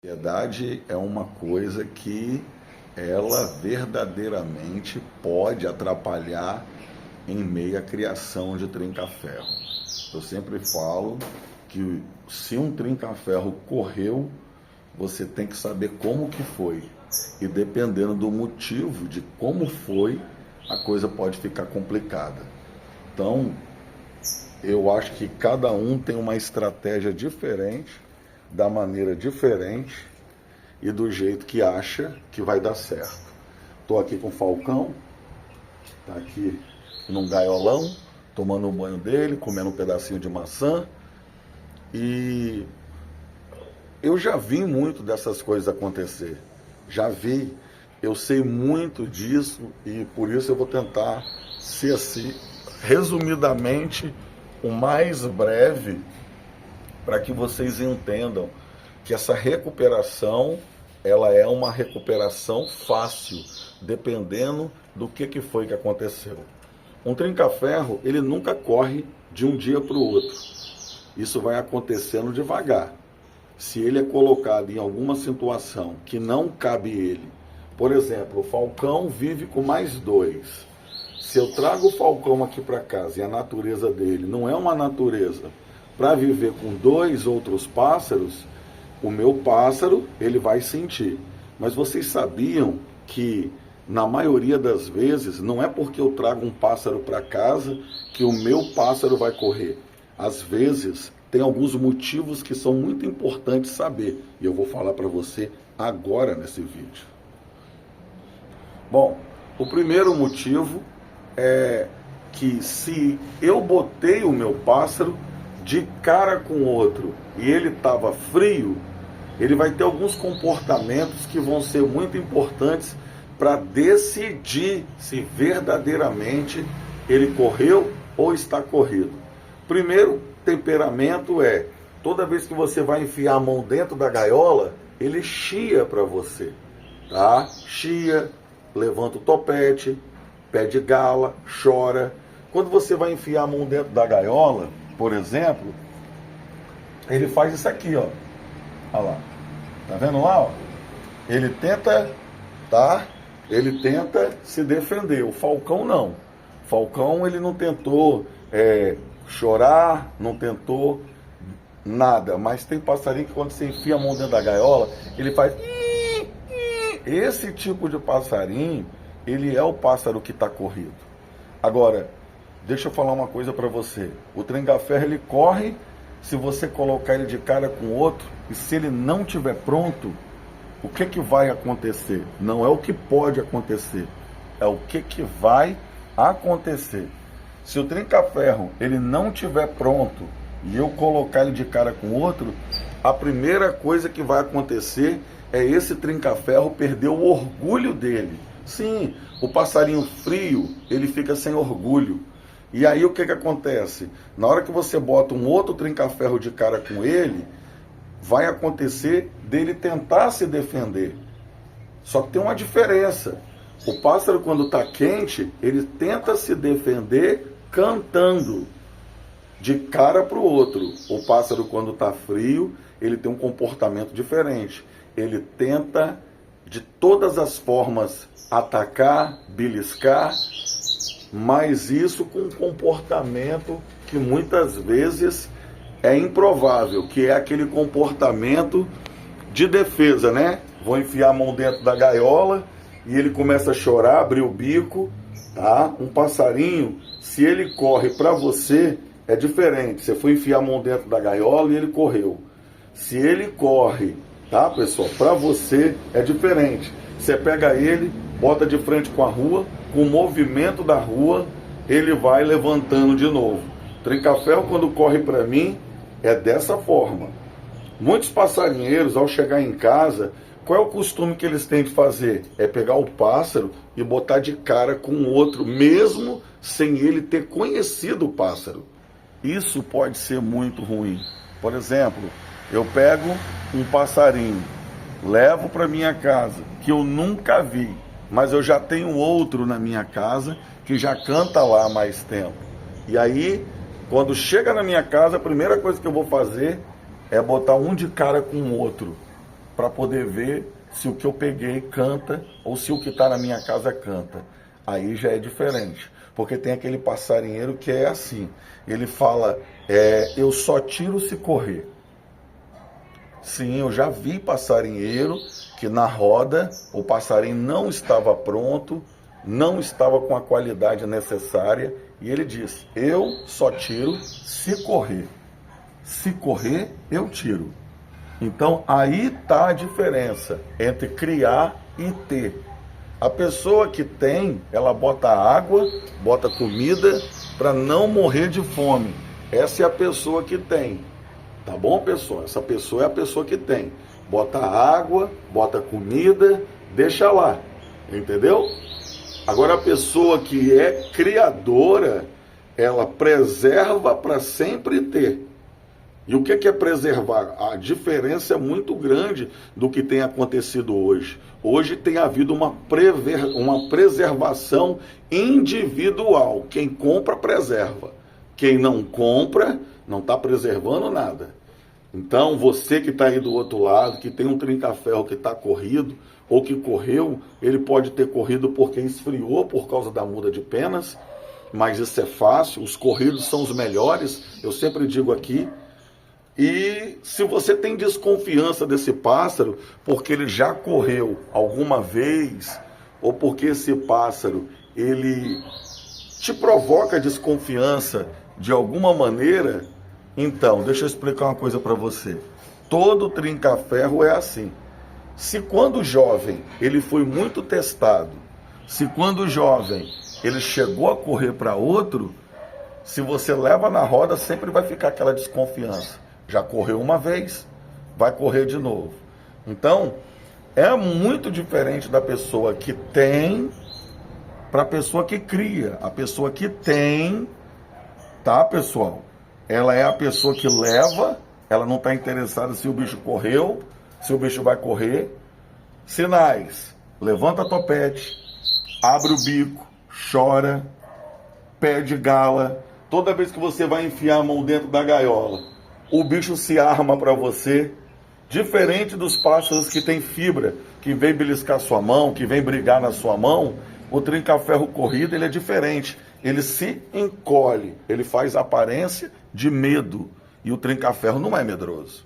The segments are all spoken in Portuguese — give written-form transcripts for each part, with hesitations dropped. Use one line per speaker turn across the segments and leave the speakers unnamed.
Ansiedade é uma coisa que ela verdadeiramente pode atrapalhar em meio à criação de trinca-ferro. Eu sempre falo que se um trinca-ferro correu, você tem que saber como que foi. E dependendo do motivo de como foi, a coisa pode ficar complicada. Então, eu acho que cada um tem uma estratégia diferente, da maneira diferente e do jeito que acha que vai dar certo. Estou aqui com o Falcão, está aqui num gaiolão, tomando um banho dele, comendo um pedacinho de maçã, e eu já vi muito dessas coisas acontecer, já vi, eu sei muito disso e por isso eu vou tentar ser assim, resumidamente, o mais breve, para que vocês entendam que essa recuperação, ela é uma recuperação fácil, dependendo do que foi que aconteceu. Um trinca-ferro, ele nunca corre de um dia para o outro. Isso vai acontecendo devagar. Se ele é colocado em alguma situação que não cabe ele, por exemplo, o Falcão vive com mais dois. Se eu trago o Falcão aqui para casa e a natureza dele não é uma natureza para viver com dois outros pássaros, o meu pássaro, ele vai sentir. Mas vocês sabiam que, na maioria das vezes, não é porque eu trago um pássaro para casa que o meu pássaro vai correr. Às vezes, tem alguns motivos que são muito importantes saber. E eu vou falar para você agora nesse vídeo. Bom, o primeiro motivo é que se eu botei o meu pássaro de cara com o outro e ele estava frio, ele vai ter alguns comportamentos que vão ser muito importantes para decidir se verdadeiramente ele correu ou está corrido. Primeiro, temperamento é, toda vez que você vai enfiar a mão dentro da gaiola, ele chia para você, tá? Chia, levanta o topete, pede gala, chora. Quando você vai enfiar a mão dentro da gaiola, por exemplo, ele faz isso aqui, ó. Olha lá. Tá vendo lá, ó? Ele tenta, tá? Ele tenta se defender. O Falcão não. O Falcão, ele não tentou chorar, não tentou nada. Mas tem passarinho que quando você enfia a mão dentro da gaiola, ele faz... Esse tipo de passarinho, ele é o pássaro que está corrido. Agora, deixa eu falar uma coisa para você. O trinca-ferro, ele corre se você colocar ele de cara com o outro, e se ele não estiver pronto, o que vai acontecer? Não é o que pode acontecer, é o que vai acontecer. Se o trinca-ferro ele não estiver pronto e eu colocar ele de cara com o outro, a primeira coisa que vai acontecer é esse trinca-ferro perder o orgulho dele. Sim, o passarinho frio, ele fica sem orgulho. E aí o que acontece? Na hora que você bota um outro trinca-ferro de cara com ele, vai acontecer dele tentar se defender. Só que tem uma diferença. O pássaro, quando está quente, ele tenta se defender cantando de cara para o outro. O pássaro, quando está frio, ele tem um comportamento diferente. Ele tenta, de todas as formas, atacar, beliscar, mas isso com um comportamento que muitas vezes é improvável, que é aquele comportamento de defesa, né? Vou enfiar a mão dentro da gaiola e ele começa a chorar, abrir o bico, tá? Um passarinho, se ele corre para você, é diferente. Você foi enfiar a mão dentro da gaiola e ele correu. Se ele corre, tá, pessoal, para você é diferente. Você pega ele, bota de frente com a rua, com o movimento da rua, ele vai levantando de novo. Trinca-ferro, quando corre para mim, é dessa forma. Muitos passarinheiros, ao chegar em casa, qual é o costume que eles têm de fazer? É pegar o pássaro e botar de cara com o outro, mesmo sem ele ter conhecido o pássaro. Isso pode ser muito ruim. Por exemplo, eu pego um passarinho, levo para minha casa, que eu nunca vi, mas eu já tenho outro na minha casa que já canta lá há mais tempo. E aí, quando chega na minha casa, a primeira coisa que eu vou fazer é botar um de cara com o outro, para poder ver se o que eu peguei canta ou se o que está na minha casa canta. Aí já é diferente, porque tem aquele passarinheiro que é assim, ele fala, eu só tiro se correr. Sim, eu já vi passarinheiro que na roda o passarinho não estava pronto, não estava com a qualidade necessária, e ele diz, eu só tiro se correr. Se correr, eu tiro. Então, aí está a diferença entre criar e ter. A pessoa que tem, ela bota água, bota comida para não morrer de fome. Essa é a pessoa que tem. Tá bom, pessoal? Essa pessoa é a pessoa que tem. Bota água, bota comida, deixa lá. Entendeu? Agora, a pessoa que é criadora, ela preserva para sempre ter. E o que é preservar? A diferença é muito grande do que tem acontecido hoje. Hoje tem havido uma preservação individual. Quem compra, preserva. Quem não compra, não está preservando nada. Então, você que está aí do outro lado, que tem um trinca-ferro que está corrido, ou que correu, ele pode ter corrido porque esfriou por causa da muda de penas, mas isso é fácil, os corridos são os melhores, eu sempre digo aqui. E se você tem desconfiança desse pássaro, porque ele já correu alguma vez, ou porque esse pássaro, ele te provoca desconfiança de alguma maneira, então, deixa eu explicar uma coisa para você. Todo trinca-ferro é assim. Se quando jovem ele foi muito testado, se quando jovem ele chegou a correr para outro, se você leva na roda, sempre vai ficar aquela desconfiança. Já correu uma vez, vai correr de novo. Então, é muito diferente da pessoa que tem para a pessoa que cria. A pessoa que tem, tá, pessoal? Ela é a pessoa que leva, ela não está interessada se o bicho correu, se o bicho vai correr. Sinais: levanta topete, abre o bico, chora, pede gala. Toda vez que você vai enfiar a mão dentro da gaiola, o bicho se arma para você. Diferente dos pássaros que tem fibra, que vem beliscar sua mão, que vem brigar na sua mão, o trinca-ferro corrido ele é diferente. Ele se encolhe, ele faz aparência de medo. E o trinca-ferro não é medroso.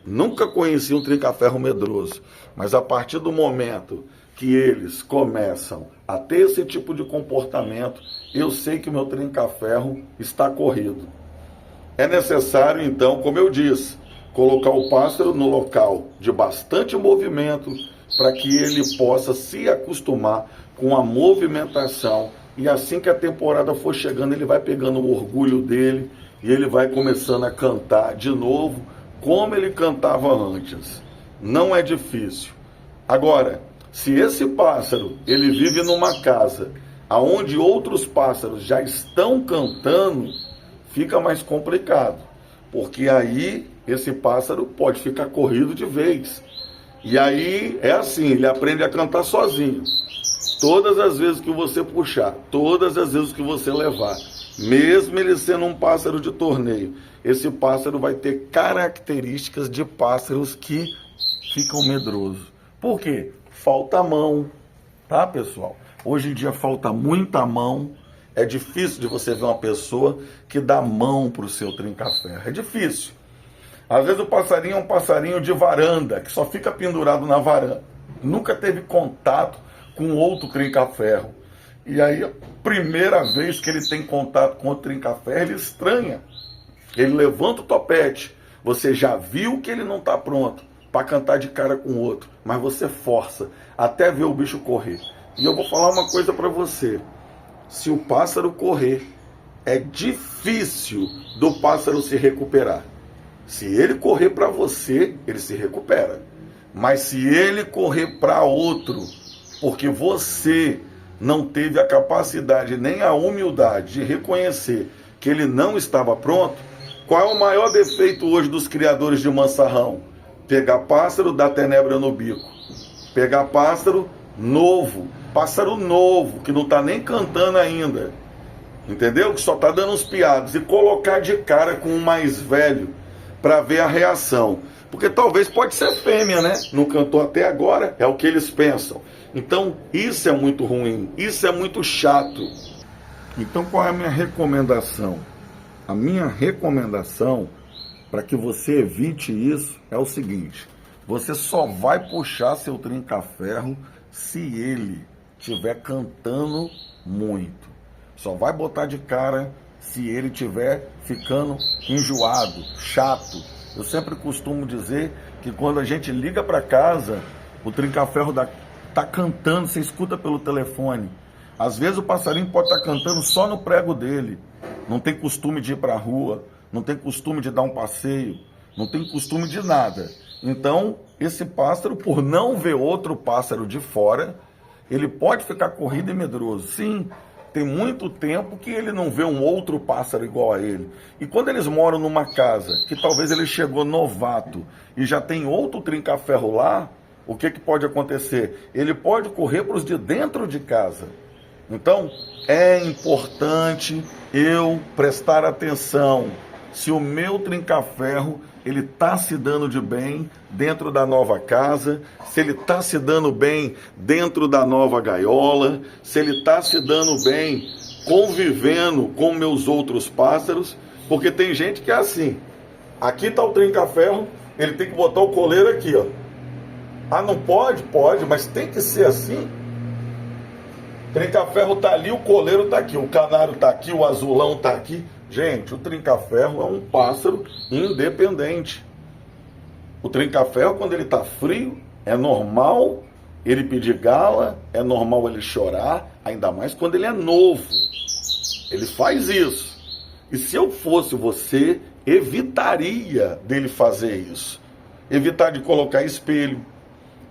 Nunca conheci um trinca-ferro medroso. Mas a partir do momento que eles começam a ter esse tipo de comportamento, eu sei que o meu trinca-ferro está corrido. É necessário, então, como eu disse, colocar o pássaro no local de bastante movimento para que ele possa se acostumar com a movimentação. E assim que a temporada for chegando, ele vai pegando o orgulho dele e ele vai começando a cantar de novo como ele cantava antes. Não é difícil. Agora, se esse pássaro ele vive numa casa onde outros pássaros já estão cantando, fica mais complicado, porque aí esse pássaro pode ficar corrido de vez. E aí é assim, ele aprende a cantar sozinho. Todas as vezes que você puxar, todas as vezes que você levar, mesmo ele sendo um pássaro de torneio, esse pássaro vai ter características de pássaros que ficam medrosos. Por quê? Falta mão, tá, pessoal? Hoje em dia falta muita mão. É difícil de você ver uma pessoa que dá mão para o seu trinca-ferro. É difícil. Às vezes o passarinho é um passarinho de varanda, que só fica pendurado na varanda. Nunca teve contato com outro trinca-ferro. E aí, a primeira vez que ele tem contato com o trinca-ferro, ele estranha. Ele levanta o topete. Você já viu que ele não está pronto para cantar de cara com o outro, mas você força até ver o bicho correr. E eu vou falar uma coisa para você. Se o pássaro correr, é difícil do pássaro se recuperar. Se ele correr para você, ele se recupera. Mas se ele correr para outro, porque você não teve a capacidade nem a humildade de reconhecer que ele não estava pronto, qual é o maior defeito hoje dos criadores de mansarrão? Pegar pássaro, dar tenebra no bico. Pegar pássaro novo, que não está nem cantando ainda, entendeu? Que só está dando uns piados, e colocar de cara com o mais velho para ver a reação. Porque talvez pode ser fêmea, né? Não cantou até agora, é o que eles pensam. Então, isso é muito ruim, isso é muito chato. Então, qual é a minha recomendação? A minha recomendação para que você evite isso é o seguinte: você só vai puxar seu trinca-ferro se ele estiver cantando muito. Só vai botar de cara se ele estiver ficando enjoado, chato. Eu sempre costumo dizer que quando a gente liga para casa, o trinca-ferro tá cantando, você escuta pelo telefone. Às vezes o passarinho pode estar cantando só no prego dele. Não tem costume de ir para a rua, não tem costume de dar um passeio, não tem costume de nada. Então, esse pássaro, por não ver outro pássaro de fora, ele pode ficar corrido e medroso. Sim, tem muito tempo que ele não vê um outro pássaro igual a ele. E quando eles moram numa casa, que talvez ele chegou novato e já tem outro trinca-ferro lá, o que pode acontecer? Ele pode correr para os de dentro de casa. Então, é importante eu prestar atenção se o meu trinca-ferro ele está se dando de bem dentro da nova casa, se ele está se dando bem dentro da nova gaiola, se ele está se dando bem convivendo com meus outros pássaros, porque tem gente que é assim, aqui está o trinca-ferro, ele tem que botar o coleiro aqui, ó. Ah, não pode? Pode, mas tem que ser assim. Trinca-ferro tá ali, o coleiro tá aqui, o canário tá aqui, o azulão tá aqui. Gente, o trinca-ferro é um pássaro independente. O trinca-ferro, quando ele tá frio, é normal ele pedir gala, é normal ele chorar, ainda mais quando ele é novo. Ele faz isso. E se eu fosse você, evitaria dele fazer isso. Evitar de colocar espelho.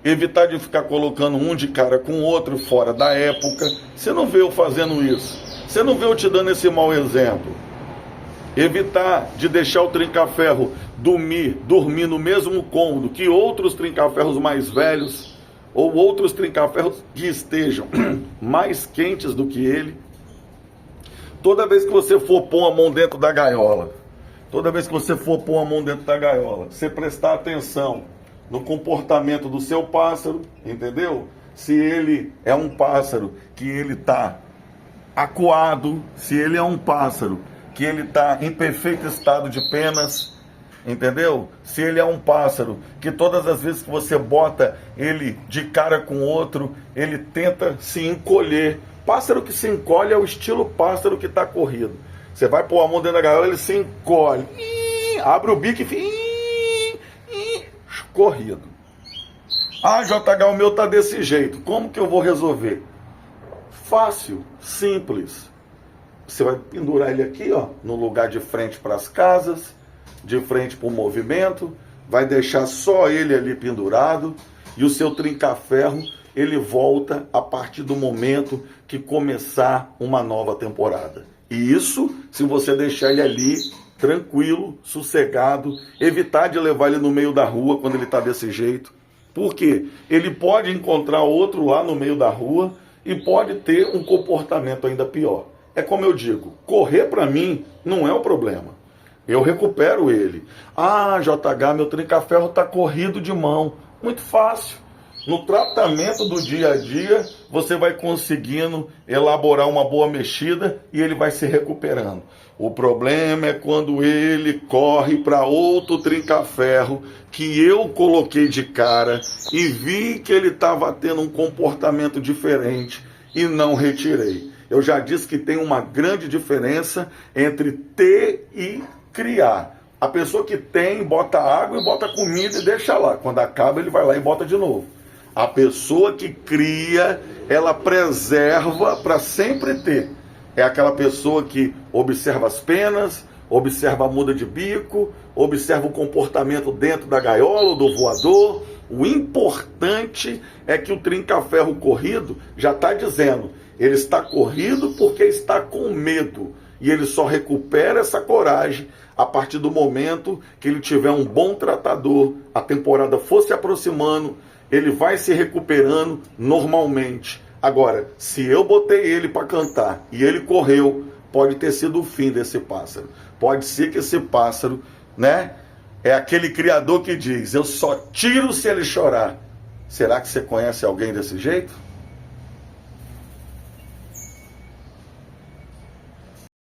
Evitar de ficar colocando um de cara com o outro fora da época. Você não vê eu fazendo isso. Você não vê eu te dando esse mau exemplo. Evitar de deixar o trinca-ferro dormir no mesmo cômodo que outros trinca-ferros mais velhos ou outros trinca-ferros que estejam mais quentes do que ele. Toda vez que você for pôr a mão dentro da gaiola, você prestar atenção no comportamento do seu pássaro, entendeu? Se ele é um pássaro que ele está acuado, se ele é um pássaro que ele está em perfeito estado de penas, entendeu? Se ele é um pássaro que todas as vezes que você bota ele de cara com outro, ele tenta se encolher. Pássaro que se encolhe é o estilo pássaro que está corrido. Você vai pôr a mão dentro da gaiola, ele se encolhe, abre o bico e fica corrido. Ah, JH, o meu tá desse jeito. Como que eu vou resolver? Fácil, simples. Você vai pendurar ele aqui, ó, no lugar de frente para as casas, de frente para o movimento, vai deixar só ele ali pendurado e o seu trinca-ferro, ele volta a partir do momento que começar uma nova temporada. E isso se você deixar ele ali tranquilo, sossegado, evitar de levar ele no meio da rua quando ele está desse jeito. Por quê? Ele pode encontrar outro lá no meio da rua e pode ter um comportamento ainda pior. É como eu digo, correr para mim não é o problema. Eu recupero ele. Ah, JH, meu trinca-ferro está corrido de mão. Muito fácil. No tratamento do dia a dia, você vai conseguindo elaborar uma boa mexida e ele vai se recuperando. O problema é quando ele corre para outro trinca-ferro que eu coloquei de cara e vi que ele estava tendo um comportamento diferente e não retirei. Eu já disse que tem uma grande diferença entre ter e criar. A pessoa que tem, bota água e bota comida e deixa lá. Quando acaba, ele vai lá e bota de novo. A pessoa que cria, ela preserva para sempre ter. É aquela pessoa que observa as penas, observa a muda de bico, observa o comportamento dentro da gaiola, do voador. O importante é que o trinca-ferro corrido já está dizendo, ele está corrido porque está com medo. E ele só recupera essa coragem a partir do momento que ele tiver um bom tratador, a temporada for se aproximando, ele vai se recuperando normalmente. Agora, se eu botei ele para cantar e ele correu, pode ter sido o fim desse pássaro. Pode ser que esse pássaro, É aquele criador que diz: eu só tiro se ele chorar. Será que você conhece alguém desse jeito?